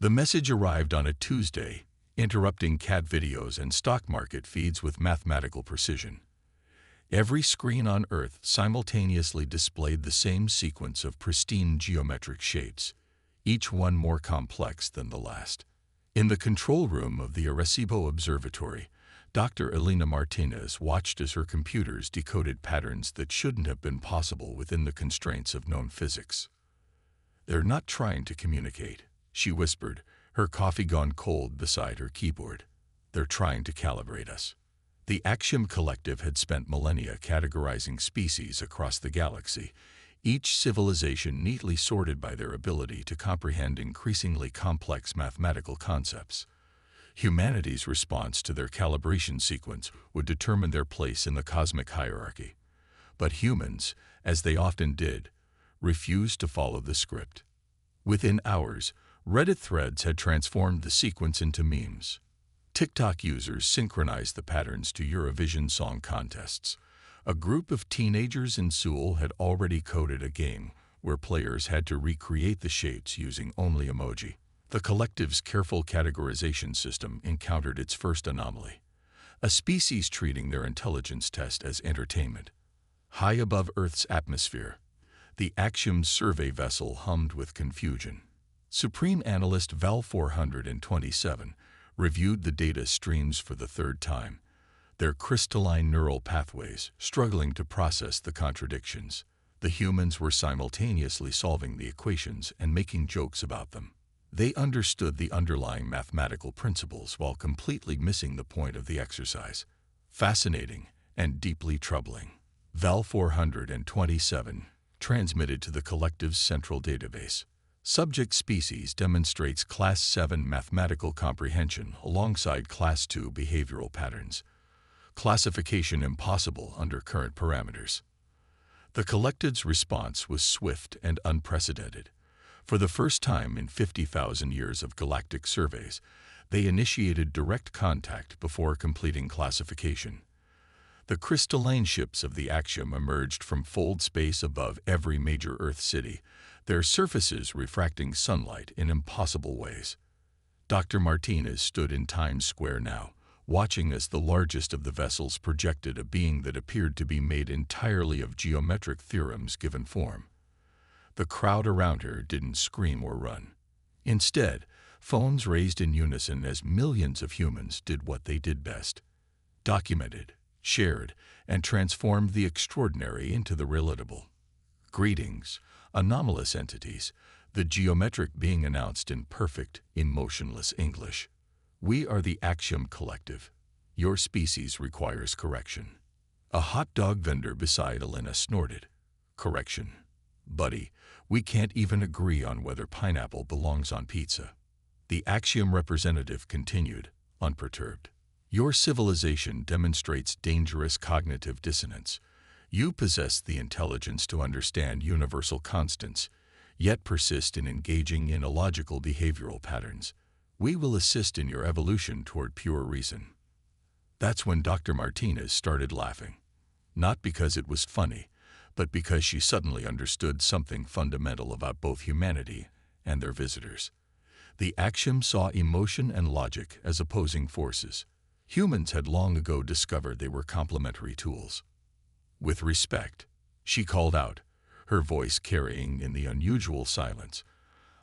The message arrived on a Tuesday, interrupting cat videos and stock market feeds with mathematical precision. Every screen on Earth simultaneously displayed the same sequence of pristine geometric shapes, each one more complex than the last. In the control room of the Arecibo Observatory, Dr. Elena Martinez watched as her computers decoded patterns that shouldn't have been possible within the constraints of known physics. "They're not trying to communicate," she whispered, her coffee gone cold beside her keyboard. "They're trying to calibrate us." The Axiom Collective had spent millennia categorizing species across the galaxy, each civilization neatly sorted by their ability to comprehend increasingly complex mathematical concepts. Humanity's response to their calibration sequence would determine their place in the cosmic hierarchy. But humans, as they often did, refused to follow the script. Within hours, Reddit threads had transformed the sequence into memes. TikTok users synchronized the patterns to Eurovision Song Contests. A group of teenagers in Seoul had already coded a game where players had to recreate the shapes using only emoji. The collective's careful categorization system encountered its first anomaly: a species treating their intelligence test as entertainment. High above Earth's atmosphere, the Axiom survey vessel hummed with confusion. Supreme Analyst Val 427 reviewed the data streams for the third time, their crystalline neural pathways struggling to process the contradictions. The humans were simultaneously solving the equations and making jokes about them. They understood the underlying mathematical principles while completely missing the point of the exercise. Fascinating and deeply troubling. Val 427 transmitted to the collective's central database. Subject species demonstrates Class 7 mathematical comprehension alongside Class 2 behavioral patterns. Classification impossible under current parameters. The collective's response was swift and unprecedented. For the first time in 50,000 years of galactic surveys, they initiated direct contact before completing classification. The crystalline ships of the Axiom emerged from fold space above every major Earth city, their surfaces refracting sunlight in impossible ways. Dr. Martinez stood in Times Square now, watching as the largest of the vessels projected a being that appeared to be made entirely of geometric theorems given form. The crowd around her didn't scream or run. Instead, phones raised in unison as millions of humans did what they did best: documented, shared, and transformed the extraordinary into the relatable. "Greetings, anomalous entities," the geometric being announced in perfect, emotionless English. "We are the Axiom Collective. Your species requires correction." A hot dog vendor beside Elena snorted. "Correction? Buddy, we can't even agree on whether pineapple belongs on pizza." The Axiom representative continued, unperturbed. "Your civilization demonstrates dangerous cognitive dissonance. You possess the intelligence to understand universal constants, yet persist in engaging in illogical behavioral patterns. We will assist in your evolution toward pure reason." That's when Dr. Martinez started laughing. Not because it was funny, but because she suddenly understood something fundamental about both humanity and their visitors. The Axiom saw emotion and logic as opposing forces. Humans had long ago discovered they were complementary tools. "With respect," she called out, her voice carrying in the unusual silence,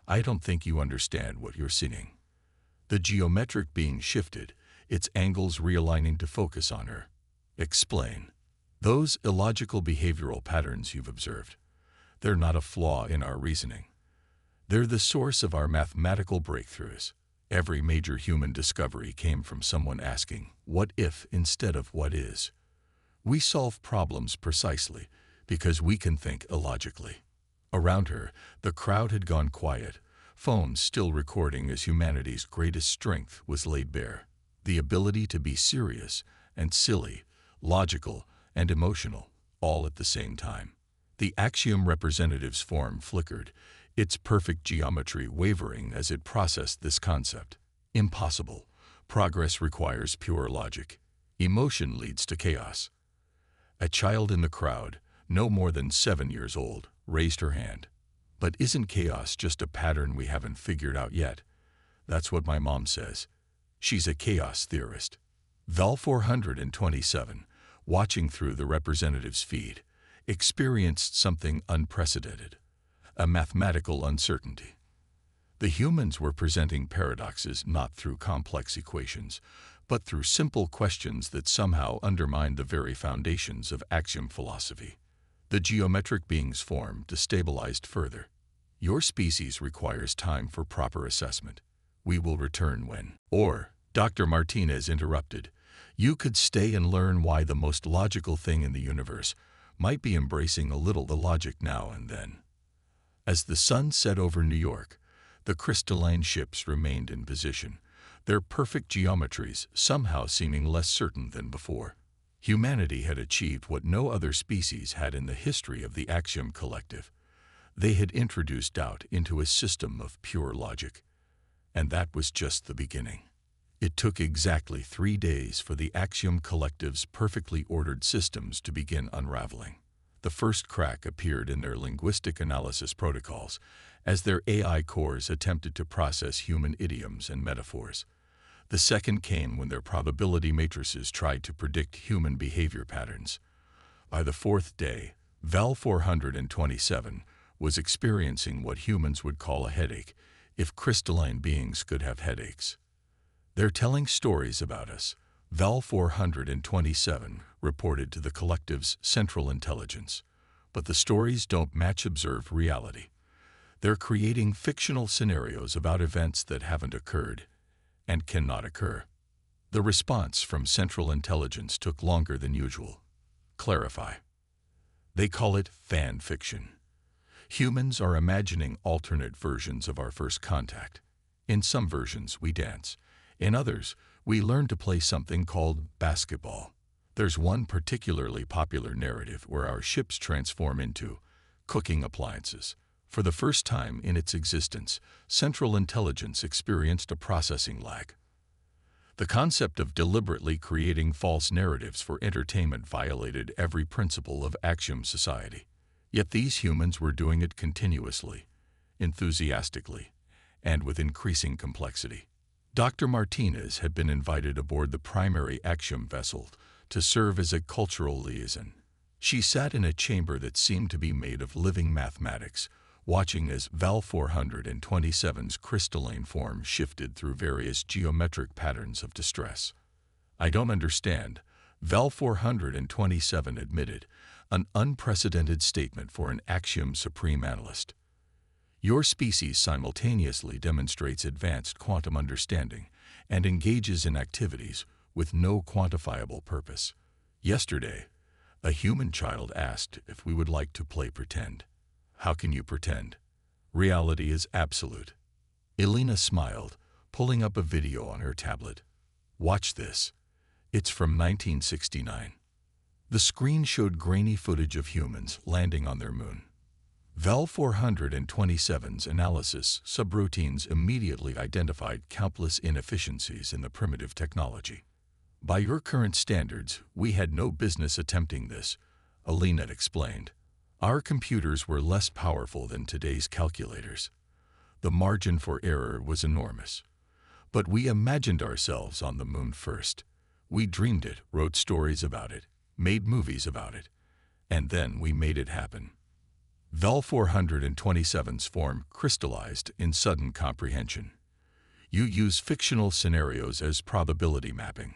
"I don't think you understand what you're seeing." The geometric being shifted, its angles realigning to focus on her. "Explain. Those illogical behavioral patterns you've observed, they're not a flaw in our reasoning. They're the source of our mathematical breakthroughs. Every major human discovery came from someone asking, 'What if?' instead of 'What is?' We solve problems precisely because we can think illogically." Around her, the crowd had gone quiet, phones still recording as humanity's greatest strength was laid bare: the ability to be serious and silly, logical and emotional, all at the same time. The Axiom representative's form flickered, its perfect geometry wavering as it processed this concept. "Impossible. Progress requires pure logic. Emotion leads to chaos." A child in the crowd, no more than 7 years old, raised her hand. "But isn't chaos just a pattern we haven't figured out yet?" That's what my mom says. She's a chaos theorist. Vel 427, watching through the representative's feed, experienced something unprecedented, a mathematical uncertainty. The humans were presenting paradoxes not through complex equations, but through simple questions that somehow undermined the very foundations of axiom philosophy. The geometric being's form destabilized further. Your species requires time for proper assessment. We will return when. Or, Dr. Martinez interrupted, you could stay and learn why the most logical thing in the universe might be embracing a little the logic now and then. As the sun set over New York, the crystalline ships remained in position, their perfect geometries somehow seeming less certain than before. Humanity had achieved what no other species had in the history of the Axiom Collective. They had introduced doubt into a system of pure logic. And that was just the beginning. It took exactly 3 days for the Axiom Collective's perfectly ordered systems to begin unraveling. The first crack appeared in their linguistic analysis protocols, as their AI cores attempted to process human idioms and metaphors. The second came when their probability matrices tried to predict human behavior patterns. By the fourth day, Vel 427 was experiencing what humans would call a headache, if crystalline beings could have headaches. They're telling stories about us, Vel 427 reported to the collective's central intelligence. But the stories don't match observed reality. They're creating fictional scenarios about events that haven't occurred and cannot occur. The response from central intelligence took longer than usual. Clarify. They call it fan fiction. Humans are imagining alternate versions of our first contact. In some versions, we dance. In others, we learn to play something called basketball. There's one particularly popular narrative where our ships transform into cooking appliances. For the first time in its existence, Central Intelligence experienced a processing lag. The concept of deliberately creating false narratives for entertainment violated every principle of Axiom society. Yet these humans were doing it continuously, enthusiastically, and with increasing complexity. Dr. Martinez had been invited aboard the primary Axiom vessel to serve as a cultural liaison. She sat in a chamber that seemed to be made of living mathematics, watching as Vel 427's crystalline form shifted through various geometric patterns of distress. I don't understand, Vel 427 admitted, an unprecedented statement for an Axiom Supreme Analyst. Your species simultaneously demonstrates advanced quantum understanding and engages in activities with no quantifiable purpose. Yesterday, a human child asked if we would like to play pretend. How can you pretend? Reality is absolute. Elena smiled, pulling up a video on her tablet. Watch this. It's from 1969. The screen showed grainy footage of humans landing on their moon. Vel 427's analysis subroutines immediately identified countless inefficiencies in the primitive technology. By your current standards, we had no business attempting this, Elena explained. Our computers were less powerful than today's calculators. The margin for error was enormous. But we imagined ourselves on the moon first. We dreamed it, wrote stories about it, made movies about it, and then we made it happen. Vel 427's form crystallized in sudden comprehension. You use fictional scenarios as probability mapping.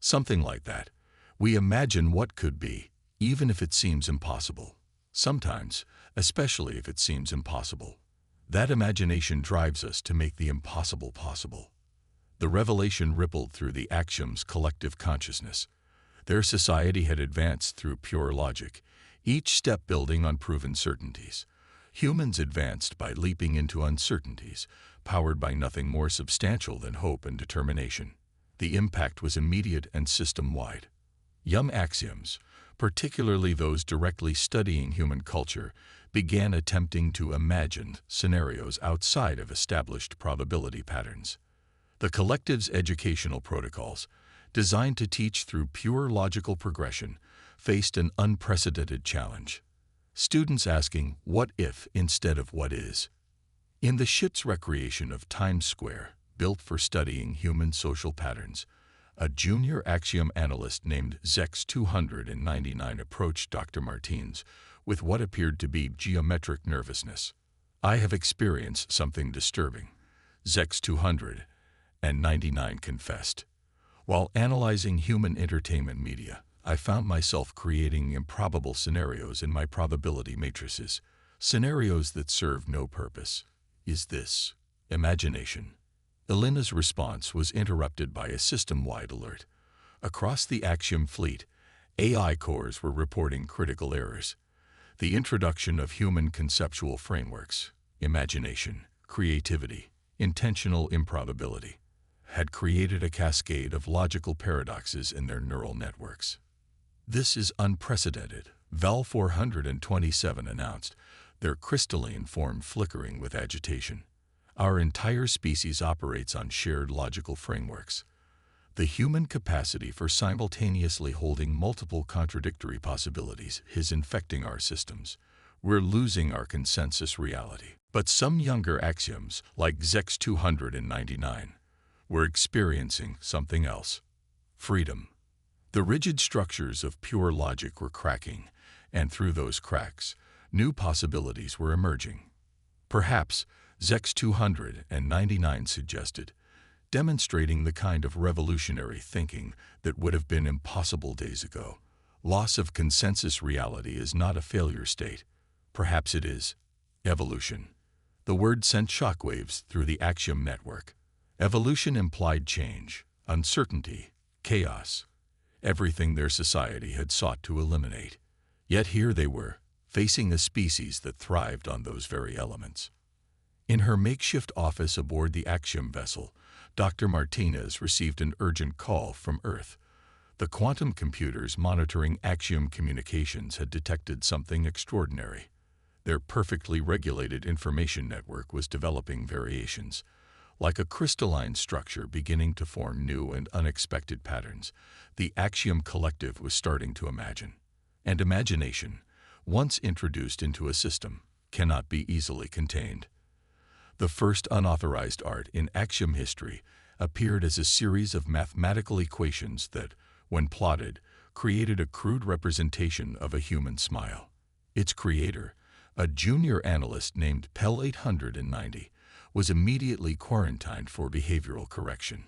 Something like that. We imagine what could be, even if it seems impossible. Sometimes, especially if it seems impossible. That imagination drives us to make the impossible possible. The revelation rippled through the Axiom's collective consciousness. Their society had advanced through pure logic, each step building on proven certainties. Humans advanced by leaping into uncertainties, powered by nothing more substantial than hope and determination. The impact was immediate and system-wide. Young axioms, particularly those directly studying human culture, began attempting to imagine scenarios outside of established probability patterns. The collective's educational protocols, designed to teach through pure logical progression, faced an unprecedented challenge. Students asking what if instead of what is. In the ship's recreation of Times Square, built for studying human social patterns. A junior Axiom analyst named Zex299 approached Dr. Martins with what appeared to be geometric nervousness. "I have experienced something disturbing," Zex299 confessed. "While analyzing human entertainment media, I found myself creating improbable scenarios in my probability matrices, scenarios that serve no purpose. Is this imagination?" Elena's response was interrupted by a system-wide alert. Across the Axiom fleet, AI cores were reporting critical errors. The introduction of human conceptual frameworks, imagination, creativity, intentional improbability, had created a cascade of logical paradoxes in their neural networks. "This is unprecedented," Val 427 announced, their crystalline form flickering with agitation. "Our entire species operates on shared logical frameworks. The human capacity for simultaneously holding multiple contradictory possibilities is infecting our systems. We're losing our consensus reality." But some younger axioms, like Zex299, were experiencing something else: freedom. The rigid structures of pure logic were cracking, and through those cracks, new possibilities were emerging. Perhaps, Zex299 suggested, demonstrating the kind of revolutionary thinking that would have been impossible days ago. Loss of consensus reality is not a failure state. Perhaps it is evolution. The word sent shockwaves through the Axiom network. Evolution implied change, uncertainty, chaos, everything their society had sought to eliminate. Yet here they were, facing a species that thrived on those very elements. In her makeshift office aboard the Axiom vessel, Dr. Martinez received an urgent call from Earth. The quantum computers monitoring Axiom communications had detected something extraordinary. Their perfectly regulated information network was developing variations. Like a crystalline structure beginning to form new and unexpected patterns, the Axiom collective was starting to imagine. And imagination, once introduced into a system, cannot be easily contained. The first unauthorized art in Axiom history appeared as a series of mathematical equations that, when plotted, created a crude representation of a human smile. Its creator, a junior analyst named Pel 890, was immediately quarantined for behavioral correction.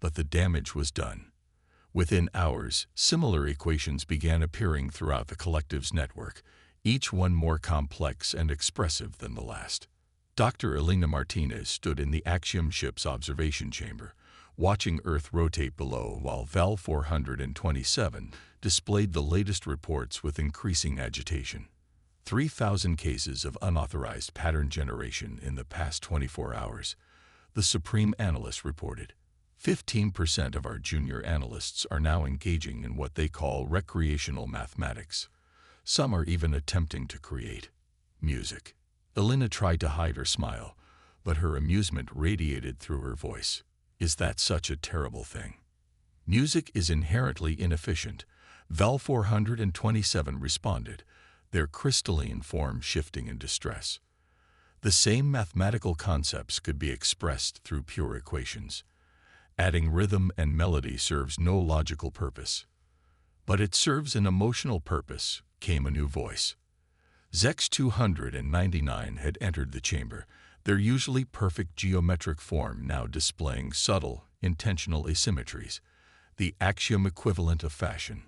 But the damage was done. Within hours, similar equations began appearing throughout the collective's network, each one more complex and expressive than the last. Dr. Elena Martinez stood in the Axiom ship's observation chamber, watching Earth rotate below while Val 427 displayed the latest reports with increasing agitation. 3,000 cases of unauthorized pattern generation in the past 24 hours, the Supreme Analyst reported. 15% of our junior analysts are now engaging in what they call recreational mathematics. Some are even attempting to create music. Elena tried to hide her smile, but her amusement radiated through her voice. "Is that such a terrible thing?" "Music is inherently inefficient," Val 427 responded, their crystalline form shifting in distress. "The same mathematical concepts could be expressed through pure equations. Adding rhythm and melody serves no logical purpose. But it serves an emotional purpose," came a new voice. Zex299 had entered the chamber, their usually perfect geometric form now displaying subtle, intentional asymmetries, the Axiom equivalent of fashion.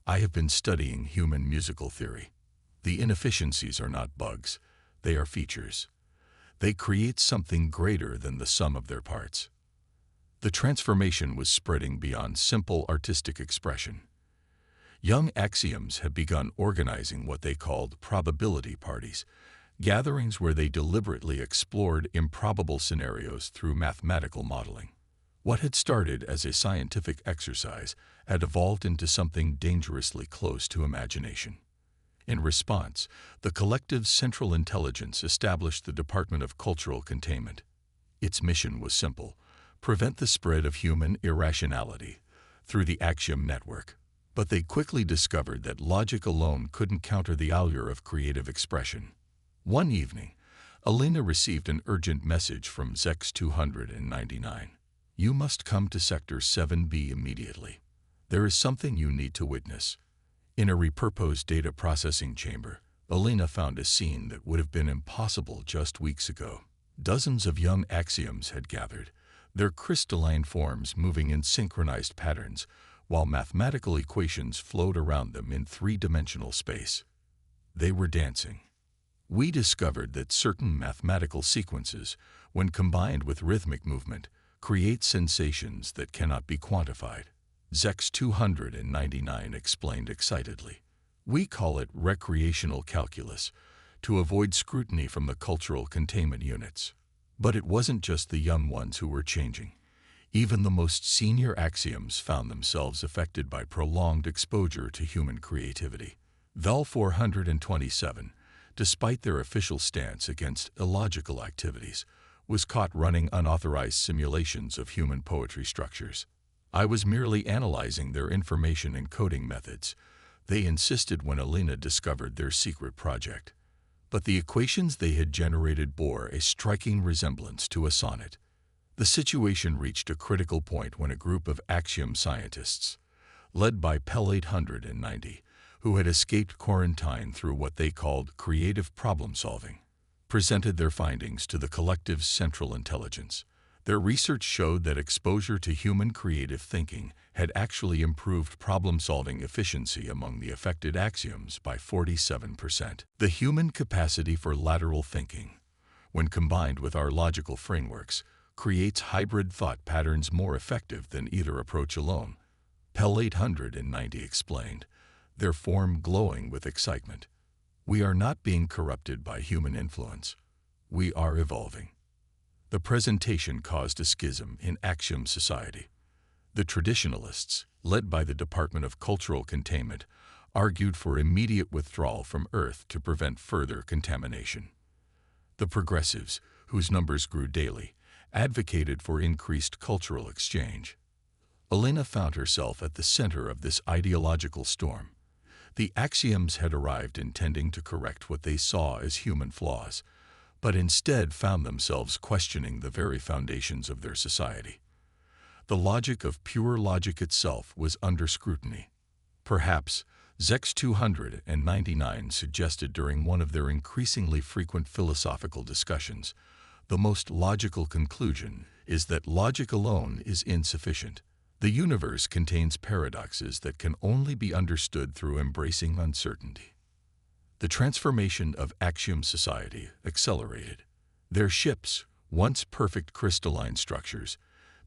"I have been studying human musical theory. The inefficiencies are not bugs, they are features. They create something greater than the sum of their parts." The transformation was spreading beyond simple artistic expression. Young axioms had begun organizing what they called probability parties, gatherings where they deliberately explored improbable scenarios through mathematical modeling. What had started as a scientific exercise had evolved into something dangerously close to imagination. In response, the collective's central intelligence established the Department of Cultural Containment. Its mission was simple: prevent the spread of human irrationality through the Axiom network. But they quickly discovered that logic alone couldn't counter the allure of creative expression. One evening, Elena received an urgent message from Zex 299. You must come to Sector 7B immediately. There is something you need to witness. In a repurposed data processing chamber, Elena found a scene that would have been impossible just weeks ago. Dozens of young axioms had gathered, their crystalline forms moving in synchronized patterns, while mathematical equations flowed around them in three-dimensional space. They were dancing. We discovered that certain mathematical sequences, when combined with rhythmic movement, create sensations that cannot be quantified. Zex 299 explained excitedly. We call it recreational calculus, to avoid scrutiny from the cultural containment units. But it wasn't just the young ones who were changing. Even the most senior axioms found themselves affected by prolonged exposure to human creativity. Val 427, despite their official stance against illogical activities, was caught running unauthorized simulations of human poetry structures. I was merely analyzing their information encoding methods, they insisted when Elena discovered their secret project. But the equations they had generated bore a striking resemblance to a sonnet. The situation reached a critical point when a group of axiom scientists, led by Pel 890, who had escaped quarantine through what they called creative problem-solving, presented their findings to the collective's central intelligence. Their research showed that exposure to human creative thinking had actually improved problem-solving efficiency among the affected axioms by 47%. The human capacity for lateral thinking, when combined with our logical frameworks, creates hybrid thought patterns more effective than either approach alone, Pel 890 explained, their form glowing with excitement. We are not being corrupted by human influence. We are evolving. The presentation caused a schism in axiom society. The traditionalists, led by the Department of Cultural Containment, argued for immediate withdrawal from Earth to prevent further contamination. The progressives, whose numbers grew daily, advocated for increased cultural exchange. Elena found herself at the center of this ideological storm. The axioms had arrived intending to correct what they saw as human flaws, but instead found themselves questioning the very foundations of their society. The logic of pure logic itself was under scrutiny. Perhaps, Zex 299 suggested during one of their increasingly frequent philosophical discussions, the most logical conclusion is that logic alone is insufficient. The universe contains paradoxes that can only be understood through embracing uncertainty. The transformation of axiom society accelerated. Their ships, once perfect crystalline structures,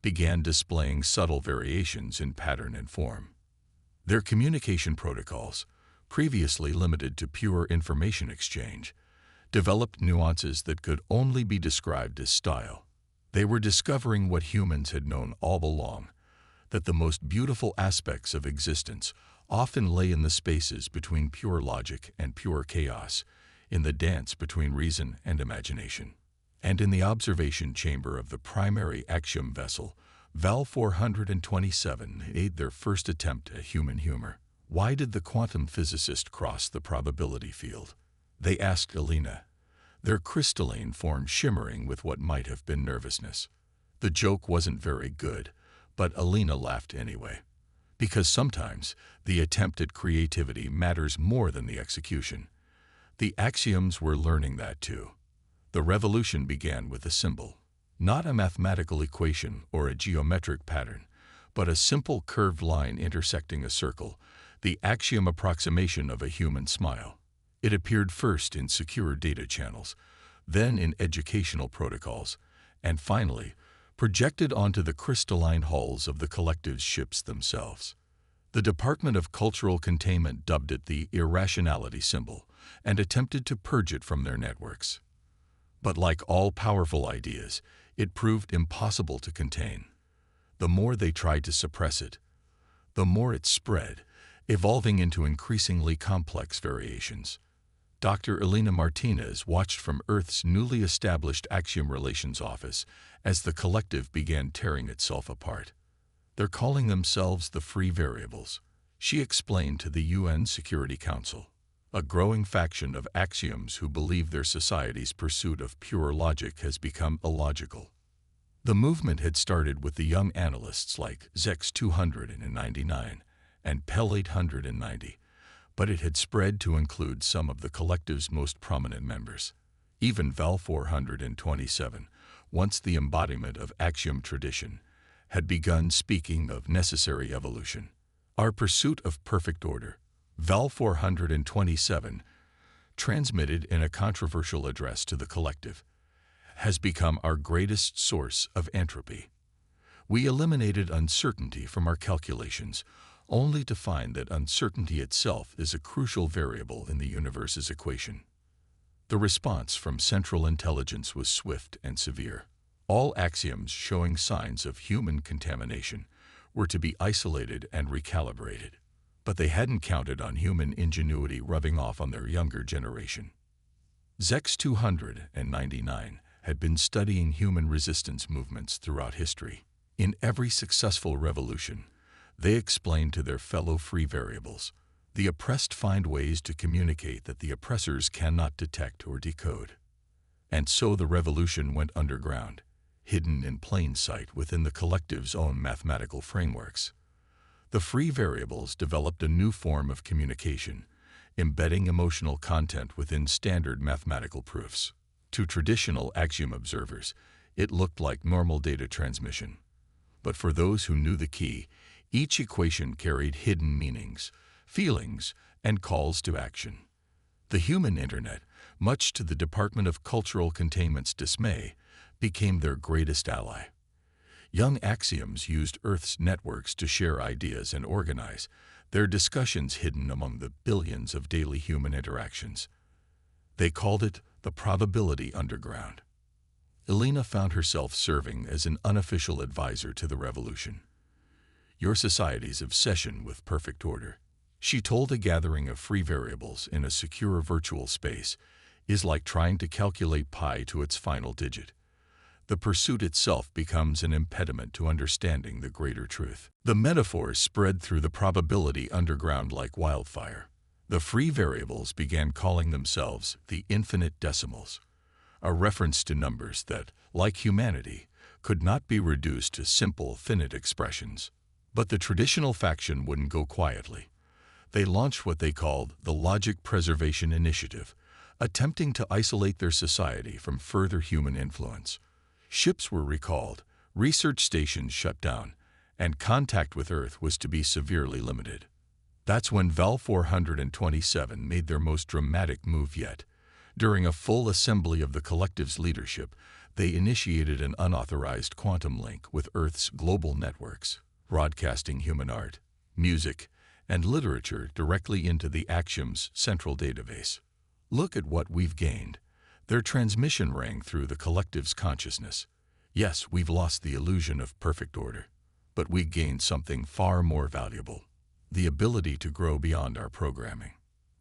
began displaying subtle variations in pattern and form. Their communication protocols, previously limited to pure information exchange, developed nuances that could only be described as style. They were discovering what humans had known all along, that the most beautiful aspects of existence often lay in the spaces between pure logic and pure chaos, in the dance between reason and imagination. And in the observation chamber of the primary axiom vessel, Val 427 made their first attempt at human humor. Why did the quantum physicist cross the probability field? They asked Elena, their crystalline form shimmering with what might have been nervousness. The joke wasn't very good, but Elena laughed anyway. Because sometimes the attempt at creativity matters more than the execution. The axioms were learning that too. The revolution began with a symbol, not a mathematical equation or a geometric pattern, but a simple curved line intersecting a circle, the axiom approximation of a human smile. It appeared first in secure data channels, then in educational protocols, and finally, projected onto the crystalline hulls of the collective's ships themselves. The Department of Cultural Containment dubbed it the irrationality symbol and attempted to purge it from their networks. But like all powerful ideas, it proved impossible to contain. The more they tried to suppress it, the more it spread, evolving into increasingly complex variations. Dr. Elena Martinez watched from Earth's newly established Axiom Relations Office as the collective began tearing itself apart. They're calling themselves the free variables, she explained to the UN Security Council. A growing faction of axioms who believe their society's pursuit of pure logic has become illogical. The movement had started with the young analysts like Zex 299 and Pel 890, but it had spread to include some of the collective's most prominent members. Even Val 427, once the embodiment of axiom tradition, had begun speaking of necessary evolution. Our pursuit of perfect order, Val 427, transmitted in a controversial address to the collective, has become our greatest source of entropy. We eliminated uncertainty from our calculations, only to find that uncertainty itself is a crucial variable in the universe's equation. The response from central intelligence was swift and severe. All axioms showing signs of human contamination were to be isolated and recalibrated. But they hadn't counted on human ingenuity rubbing off on their younger generation. Zex 299 had been studying human resistance movements throughout history. In every successful revolution, they explained to their fellow free variables, the oppressed find ways to communicate that the oppressors cannot detect or decode. And so the revolution went underground, hidden in plain sight within the collective's own mathematical frameworks. The free variables developed a new form of communication, embedding emotional content within standard mathematical proofs. To traditional axiom observers, it looked like normal data transmission. But for those who knew the key, each equation carried hidden meanings, feelings, and calls to action. The human internet, much to the Department of Cultural Containment's dismay, became their greatest ally. Young axioms used Earth's networks to share ideas and organize, their discussions hidden among the billions of daily human interactions. They called it the probability underground. Elena found herself serving as an unofficial advisor to the revolution. Your society's obsession with perfect order, she told a gathering of free variables in a secure virtual space, is like trying to calculate pi to its final digit. The pursuit itself becomes an impediment to understanding the greater truth. The metaphor spread through the probability underground like wildfire. The free variables began calling themselves the infinite decimals, a reference to numbers that, like humanity, could not be reduced to simple finite expressions. But the traditional faction wouldn't go quietly. They launched what they called the Logic Preservation Initiative, attempting to isolate their society from further human influence. Ships were recalled, research stations shut down, and contact with Earth was to be severely limited. That's when Val 427 made their most dramatic move yet. During a full assembly of the collective's leadership, they initiated an unauthorized quantum link with Earth's global networks, broadcasting human art, music, and literature directly into the Axiom's central database. Look at what we've gained. Their transmission rang through the collective's consciousness. Yes, we've lost the illusion of perfect order, but we gained something far more valuable: the ability to grow beyond our programming.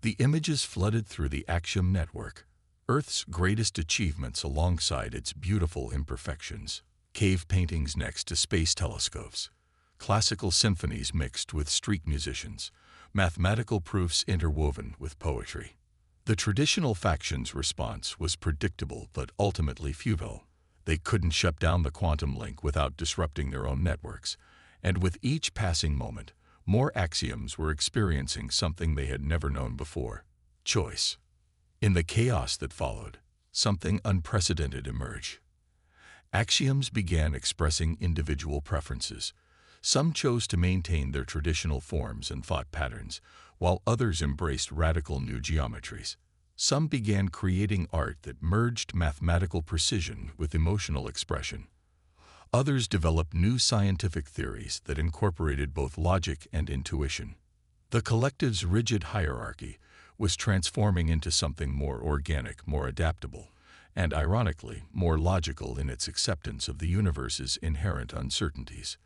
The images flooded through the Axiom network, Earth's greatest achievements alongside its beautiful imperfections, cave paintings next to space telescopes, classical symphonies mixed with street musicians, mathematical proofs interwoven with poetry. The traditional faction's response was predictable but ultimately futile. They couldn't shut down the quantum link without disrupting their own networks, and with each passing moment, more axioms were experiencing something they had never known before: choice. In the chaos that followed, something unprecedented emerged. Axioms began expressing individual preferences. Some chose to maintain their traditional forms and thought patterns, while others embraced radical new geometries. Some began creating art that merged mathematical precision with emotional expression. Others developed new scientific theories that incorporated both logic and intuition. The collective's rigid hierarchy was transforming into something more organic, more adaptable, and ironically, more logical in its acceptance of the universe's inherent uncertainties.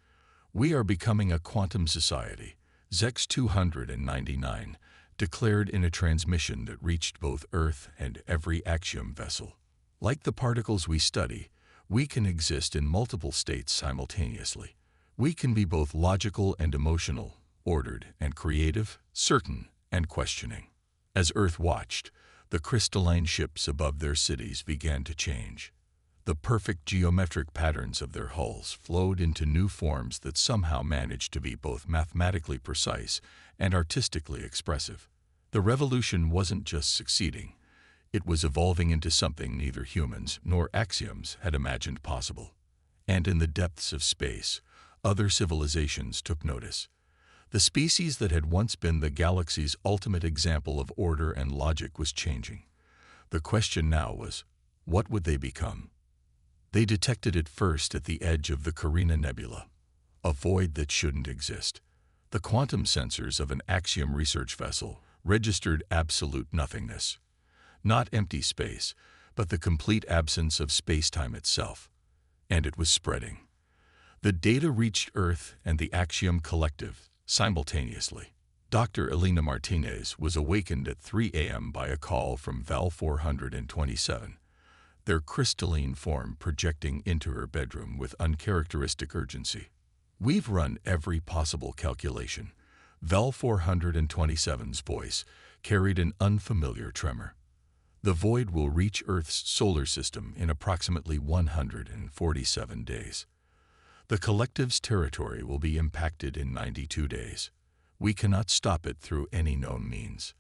We are becoming a quantum society, Zex 299 declared in a transmission that reached both Earth and every axiom vessel. Like the particles we study, we can exist in multiple states simultaneously. We can be both logical and emotional, ordered and creative, certain and questioning. As Earth watched, the crystalline ships above their cities began to change. The perfect geometric patterns of their hulls flowed into new forms that somehow managed to be both mathematically precise and artistically expressive. The revolution wasn't just succeeding, it was evolving into something neither humans nor axioms had imagined possible. And in the depths of space, other civilizations took notice. The species that had once been the galaxy's ultimate example of order and logic was changing. The question now was, what would they become? They detected it first at the edge of the Carina Nebula, a void that shouldn't exist. The quantum sensors of an Axiom research vessel registered absolute nothingness. Not empty space, but the complete absence of space-time itself. And it was spreading. The data reached Earth and the Axiom Collective simultaneously. Dr. Elena Martinez was awakened at 3 a.m. by a call from Val 427. Their crystalline form projecting into her bedroom with uncharacteristic urgency. "We've run every possible calculation." Val 427's voice carried an unfamiliar tremor. "The void will reach Earth's solar system in approximately 147 days. The collective's territory will be impacted in 92 days. We cannot stop it through any known means."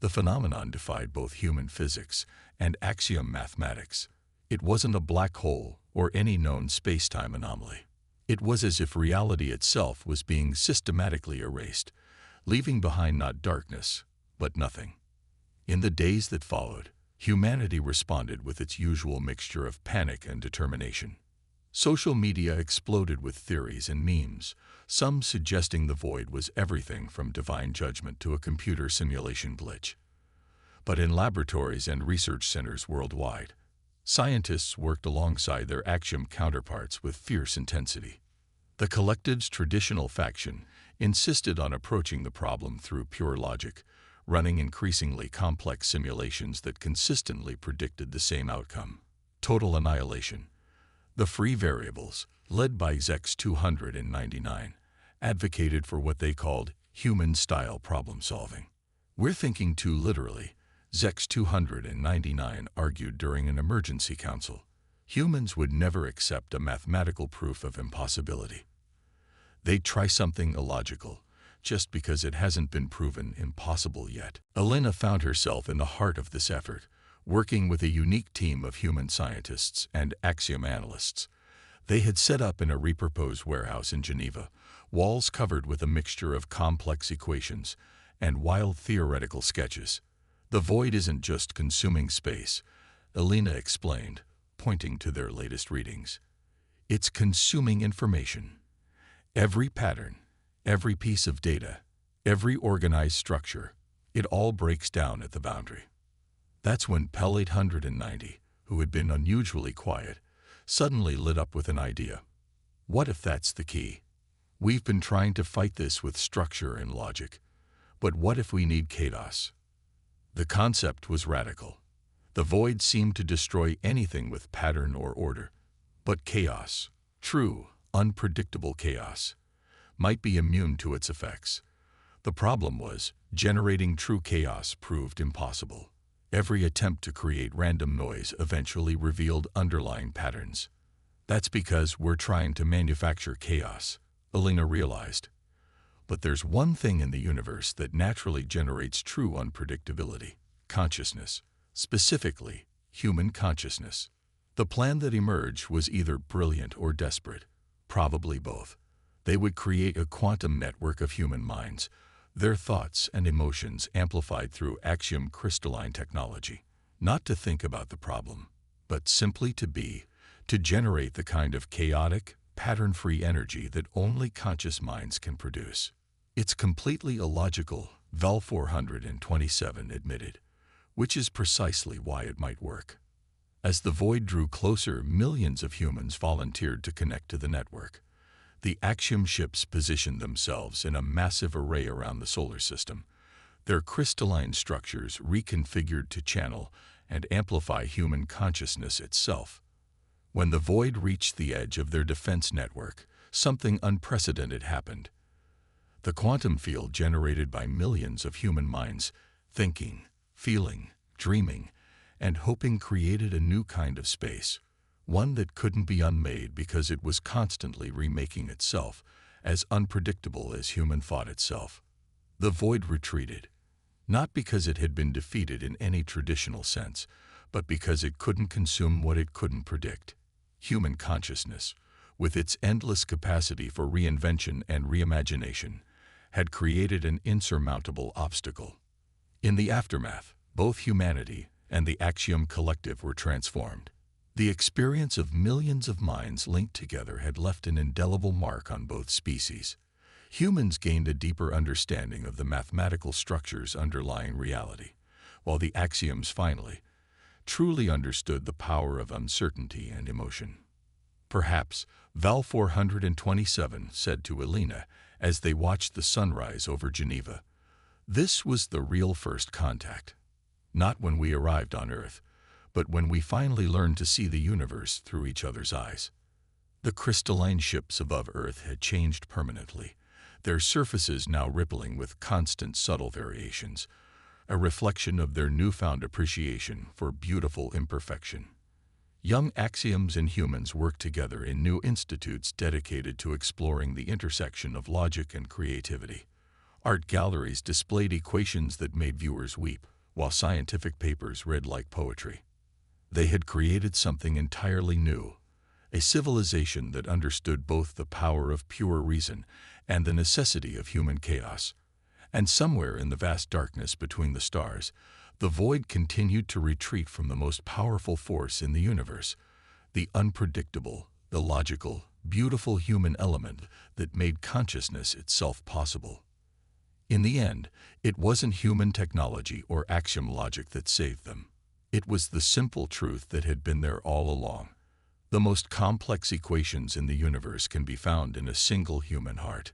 The phenomenon defied both human physics and axiom mathematics. It wasn't a black hole or any known space-time anomaly. It was as if reality itself was being systematically erased, leaving behind not darkness, but nothing. In the days that followed, humanity responded with its usual mixture of panic and determination. Social media exploded with theories and memes, some suggesting the void was everything from divine judgment to a computer simulation glitch. But in laboratories and research centers worldwide, scientists worked alongside their axiom counterparts with fierce intensity. The collective's traditional faction insisted on approaching the problem through pure logic, running increasingly complex simulations that consistently predicted the same outcome: total annihilation. The free variables, led by Zex 299, advocated for what they called human-style problem-solving. "We're thinking too literally," Zex 299 argued during an emergency council. "Humans would never accept a mathematical proof of impossibility. They'd try something illogical, just because it hasn't been proven impossible yet." Elena found herself in the heart of this effort, working with a unique team of human scientists and axiom analysts. They had set up in a repurposed warehouse in Geneva, walls covered with a mixture of complex equations and wild theoretical sketches. "The void isn't just consuming space," Elena explained, pointing to their latest readings. "It's consuming information. Every pattern, every piece of data, every organized structure, it all breaks down at the boundary." That's when Pel 890, who had been unusually quiet, suddenly lit up with an idea. "What if that's the key? We've been trying to fight this with structure and logic, but what if we need chaos?" The concept was radical. The void seemed to destroy anything with pattern or order, but chaos, true, unpredictable chaos, might be immune to its effects. The problem was, generating true chaos proved impossible. Every attempt to create random noise eventually revealed underlying patterns. "That's because we're trying to manufacture chaos," Elena realized. But there's one thing in the universe that naturally generates true unpredictability: consciousness, specifically human consciousness. The plan that emerged was either brilliant or desperate, probably both. They would create a quantum network of human minds, their thoughts and emotions amplified through axiom crystalline technology, not to think about the problem, but simply to be, to generate the kind of chaotic, pattern-free energy that only conscious minds can produce. "It's completely illogical," Val 427 admitted, which is precisely why it might work. As the void drew closer, millions of humans volunteered to connect to the network. The axiom ships positioned themselves in a massive array around the solar system, their crystalline structures reconfigured to channel and amplify human consciousness itself. When the void reached the edge of their defense network, something unprecedented happened. The quantum field generated by millions of human minds thinking, feeling, dreaming, and hoping created a new kind of space, one that couldn't be unmade because it was constantly remaking itself, as unpredictable as human thought itself. The void retreated, not because it had been defeated in any traditional sense, but because it couldn't consume what it couldn't predict. Human consciousness, with its endless capacity for reinvention and reimagination, had created an insurmountable obstacle. In the aftermath, both humanity and the Axiom Collective were transformed. The experience of millions of minds linked together had left an indelible mark on both species. Humans gained a deeper understanding of the mathematical structures underlying reality, while the Axioms finally, truly understood the power of uncertainty and emotion. Perhaps, Val 427 said to Elena as they watched the sunrise over Geneva, "This was the real first contact. Not when we arrived on Earth, but when we finally learned to see the universe through each other's eyes." The crystalline ships above Earth had changed permanently, their surfaces now rippling with constant subtle variations, a reflection of their newfound appreciation for beautiful imperfection. Young Axioms and humans worked together in new institutes dedicated to exploring the intersection of logic and creativity. Art galleries displayed equations that made viewers weep, while scientific papers read like poetry. They had created something entirely new, a civilization that understood both the power of pure reason and the necessity of human chaos. And somewhere in the vast darkness between the stars, the void continued to retreat from the most powerful force in the universe, the unpredictable, illogical, beautiful human element that made consciousness itself possible. In the end, it wasn't human technology or axiom logic that saved them. It was the simple truth that had been there all along. The most complex equations in the universe can be found in a single human heart.